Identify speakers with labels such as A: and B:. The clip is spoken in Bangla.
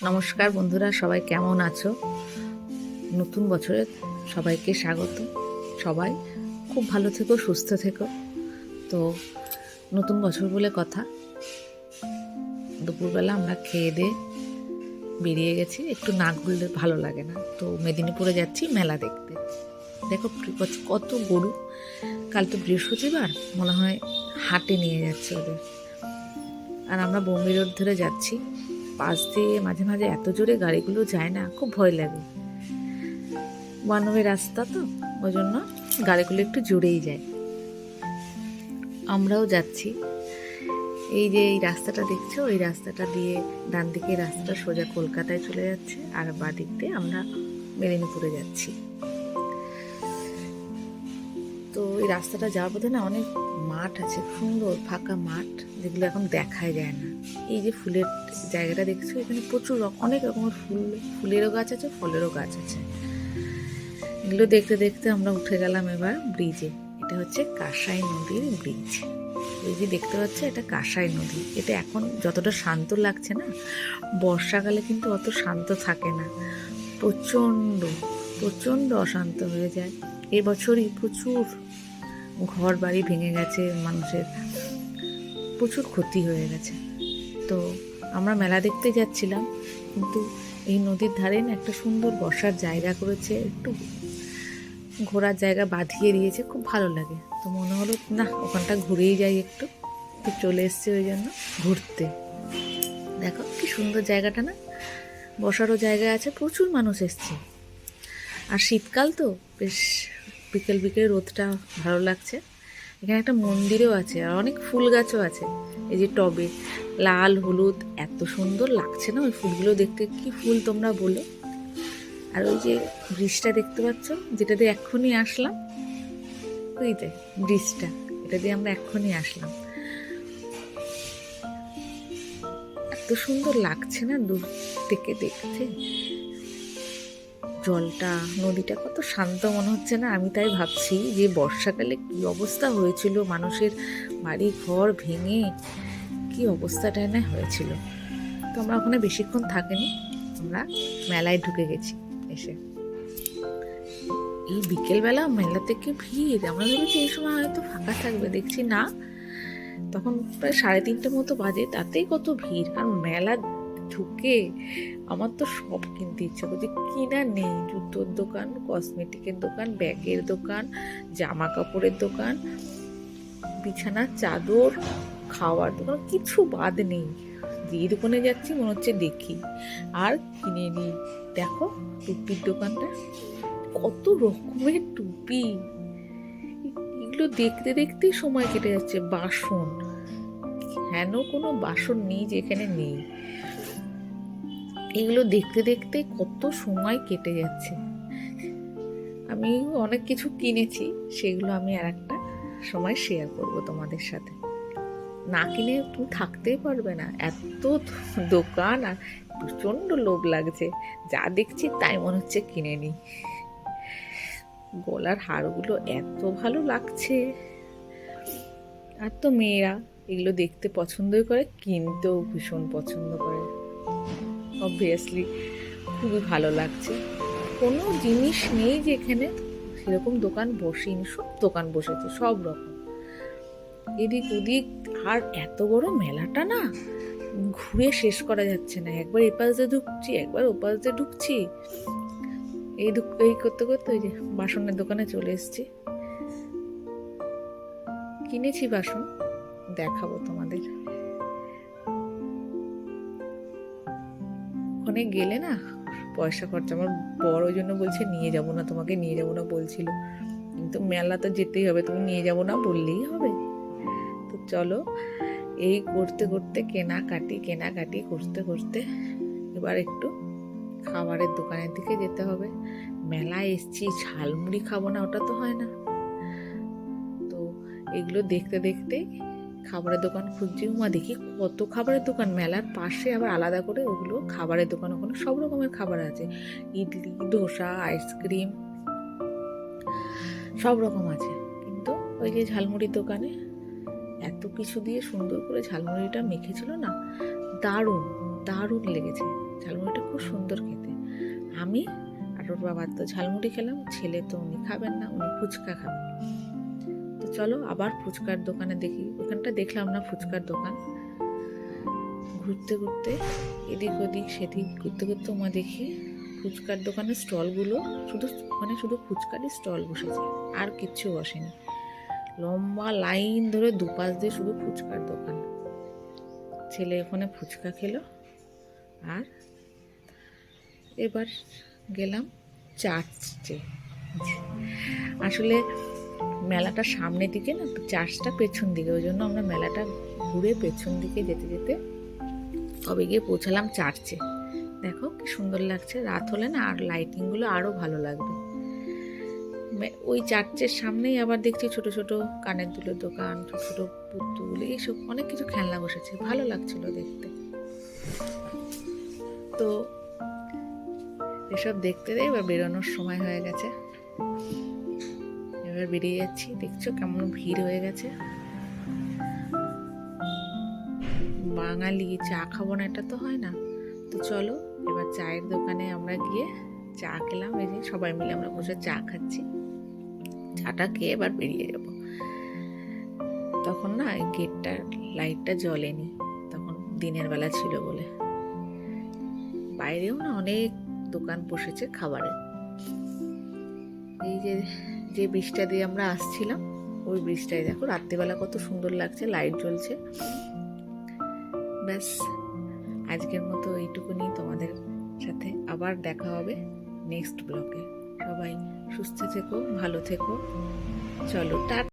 A: নমস্কার বন্ধুরা, সবাই কেমন আছো? নতুন বছরে সবাইকে স্বাগত। সবাই খুব ভালো থেকো, সুস্থ থেকো। তো নতুন বছর বলে কথা, দুপুরবেলা আমরা খেয়ে দিয়ে বেরিয়ে গেছি। একটু না ঘুরলে ভালো লাগে না, তো মেদিনীপুরে যাচ্ছি মেলা দেখতে। দেখো কত গরু। কাল তো বৃহস্পতিবার, মনে হয় হাটে নিয়ে যাচ্ছে ওদের। আর আমরা বোম্বে রোড ধরে যাচ্ছি। পাশ দিয়ে মাঝে মাঝে এত জোরে গাড়িগুলো যায় না, খুব ভয় লাগে। ওয়ান ওয়ে রাস্তা তো, ওই জন্য গাড়িগুলো একটু জোরেই যায়। আমরাও যাচ্ছি। এই যে এই রাস্তাটা দেখছো, ওই রাস্তাটা দিয়ে ডান দিকে রাস্তাটা সোজা কলকাতায় চলে যাচ্ছে, আর বাঁ দিক দিয়ে আমরা মেদিনীপুরে যাচ্ছি। তো এই রাস্তাটা যাওয়ার পথে না অনেক মাঠ আছে, সুন্দর ফাঁকা মাঠ, যেগুলো এখন দেখাই যায় না। এই যে ফুলের জায়গাটা দেখছো, এখানে প্রচুর অনেক রকমের ফুলেরও গাছ আছে, ফলেরও গাছ আছে। এগুলো দেখতে দেখতে আমরা উঠে গেলাম এবার ব্রিজে। এটা হচ্ছে কাঁসাই নদীর ব্রিজ। এই যে দেখতে পাচ্ছ, এটা কাঁসাই নদী। এটা এখন যতটা শান্ত লাগছে না, বর্ষাকালে কিন্তু অত শান্ত থাকে না, প্রচণ্ড প্রচণ্ড অশান্ত হয়ে যায়। এবছরই প্রচুর ঘর বাড়ি ভেঙে গেছে, মানুষের প্রচুর ক্ষতি হয়ে গেছে। তো আমরা মেলা দেখতে যাচ্ছিলাম, কিন্তু এই নদীর ধারে না একটা সুন্দর বসার জায়গা করেছে, একটু ঘোরার জায়গা বাঁধিয়ে দিয়েছে, খুব ভালো লাগে। তো মনে হলো না ওখানটা ঘুরেই যাই একটু, তো চলে এসছে ওই জন্য ঘুরতে। দেখো কি সুন্দর জায়গাটা না, বসারও জায়গা আছে, প্রচুর মানুষ এসছে। আর শীতকাল তো বেশ বিকেল বিকেল রোদটা ভালো লাগছে। এখানে একটা মন্দিরও আছে, আর অনেক ফুল গাছও আছে। এই যে টবে লাল হলুদ, এত সুন্দর লাগছে না ওই ফুলগুলো দেখতে। কি ফুল তোমরা বলো? আর ওই যে ব্রিজটা দেখতে পাচ্ছ, যেটা দিয়ে এক্ষুনি আসলাম, ওই যে ব্রিজটা, এটা দিয়ে আমরা এক্ষুনি আসলাম। এত সুন্দর লাগছে না দূর থেকে দেখতে। জলটা, নদীটা কত শান্ত মনে হচ্ছে না? আমি তাই ভাবছি যে বর্ষাকালে কি অবস্থা হয়েছিল মানুষের, বাড়ি ঘর ভেঙে কি অবস্থাটা না হয়েছিল। তো আমরা ওখানে বেশিক্ষণ থাকিনি, আমরা মেলায় ঢুকে গেছি। এসে এই বিকেলবেলা মেলাতে কি ভিড়! আমরা ভেবেছি এই সময় হয়তো ফাঁকা থাকবে, দেখছি না, তখন প্রায় 3:30 মতো বাজে, তাতেই কত ভিড়। কারণ মেলা ঢুকে আমার তো সব কিনতে ইচ্ছা করছে, কিনা নেই। জুতোর দোকান, কসমেটিকের দোকান, ব্যাগের দোকান, জামা কাপড়ের দোকান, বিছানার চাদর, খাওয়ার দোকান, কিছু বাদ নেই। যে দোকানে যাচ্ছি মনে হচ্ছে দেখি আর কিনে নিই। দেখো টুপির দোকানটা, কত রকমের টুপি, এগুলো দেখতে দেখতেই সময় কেটে যাচ্ছে। বাসন, হেন কোনো বাসন নেই যেখানে নেই। এগুলো দেখতে দেখতে কত সময় কেটে যাচ্ছে। আমি অনেক কিছু কিনেছি, সেগুলো আমি আর একটা সময় শেয়ার করব তোমাদের সাথে। না কিনে তুমি থাকতেই পারবে না, এত দোকান, আর প্রচণ্ড লোভ লাগছে। যা দেখছি তাই মনে হচ্ছে কিনে নিই। গলার হারগুলো এত ভালো লাগছে। আর তো মেয়েরা এগুলো দেখতে পছন্দই করে, কিনতেও ভীষণ পছন্দ করে। অবভিয়াসলি খুবই ভালো লাগছে। কোনো জিনিস নেই যেখানে সেরকম দোকান বসেনি, সব দোকান বসেছে, সব রকম, এদিক ওদিক। আর এত বড় মেলাটা না, ঘুরে শেষ করা যাচ্ছে না। একবার এপাশ দিয়ে ঢুকছি, একবার ওপাশ দিয়ে ঢুকছি, এই করতে করতে ওই যে বাসনের দোকানে চলে এসেছি। কিনেছি বাসন, দেখাবো তোমাদের। ওখানে গেলে না পয়সা খরচা, আমার বড় ওই জন্য বলছে নিয়ে যাবো না, তোমাকে নিয়ে যাবো না বলছিল, কিন্তু মেলা তো যেতেই হবে, তুমি নিয়ে যাবো না বললেই হবে। তো চলো, এই করতে করতে কেনাকাটি করতে করতে এবার একটু খাবারের দোকানের দিকে যেতে হবে। মেলায় এসছি, ঝালমুড়ি খাবো না, ওটা তো হয় না। তো এগুলো দেখতে দেখতে খাবারের দোকান খুঁজছি। দেখি কত খাবারের দোকান, মেলার পাশে আবার আলাদা করে ওগুলো খাবারের দোকান, ওখানে সব রকমের খাবার আছে, ইডলি, ধোসা, আইসক্রিম, সব রকম আছে। কিন্তু ওই যে ঝালমুড়ির দোকানে এত কিছু দিয়ে সুন্দর করে ঝালমুড়িটা মেখেছিল না, দারুণ। দারুণ লেগেছে, ঝালমুড়িটা খুব সুন্দর খেতে। আমি আর ওর বাবার তো ঝালমুড়ি খেলাম, ছেলে তো উনি খাবেন না, উনি ফুচকা খাবেন। তো চলো আবার ফুচকার দোকানে দেখি, ওখানটা দেখলাম না ফুচকার দোকান। ঘুরতে ঘুরতে এদিক ওদিক সেদিক ঘুরতে ঘুরতে আমরা দেখি ফুচকার দোকানের স্টলগুলো শুধু ফুচকারই স্টল বসেছে, আর কিচ্ছু বসেনি। লম্বা লাইন ধরে দুপাশ দিয়ে শুধু ফুচকার দোকান। ছেলে ওখানে ফুচকা খেলো। আর এবার গেলাম চার্চে। আসলে মেলাটা সামনের দিকে না, চার্চটা পেছন দিকে, ওই জন্য আমরা মেলাটা ঘুরে পেছন দিকে যেতে যেতে তবে গিয়ে পৌঁছালাম চার্চে। দেখো কি সুন্দর লাগছে, রাত হলে না আর লাইটিংগুলো আরও ভালো লাগবে। ওই চার্চের সামনেই আবার দেখছি ছোট ছোট কানের দুলের দোকান, ছোট ছোট পুতুল, এইসব অনেক কিছু খেলনা বসেছে, ভালো লাগছিল দেখতে। তো এসব দেখতে এবার বেরোনোর সময় হয়ে গেছে, এবার বেরিয়ে যাচ্ছি। দেখছো কেমন ভিড় হয়ে গেছে। বাঙালি চা খাবো না এটা তো হয় না। তো চলো এবার চায়ের দোকানে আমরা গিয়ে চা খেলাম। এই যে সবাই মিলে আমরা বসে চা খাচ্ছি, চাটা খেয়ে এবার বেরিয়ে যাব। তখন না গেটটার লাইটটা জ্বলেনি, তখন দিনের বেলা ছিল বলে। বাইরেও না অনেক দোকান বসেছে খাবারের। এই যে যে ব্রিজটা দিয়ে আমরা আসছিলাম, ওই ব্রিজটাই দেখো রাত্রিবেলা কত সুন্দর লাগছে, লাইট জ্বলছে। ব্যাস আজকের মতো এইটুকুনি, তোমাদের সাথে আবার দেখা হবে নেক্সট ব্লগে। সবাই সুস্থ থেকো, ভালো থেকো, চলো টাটা।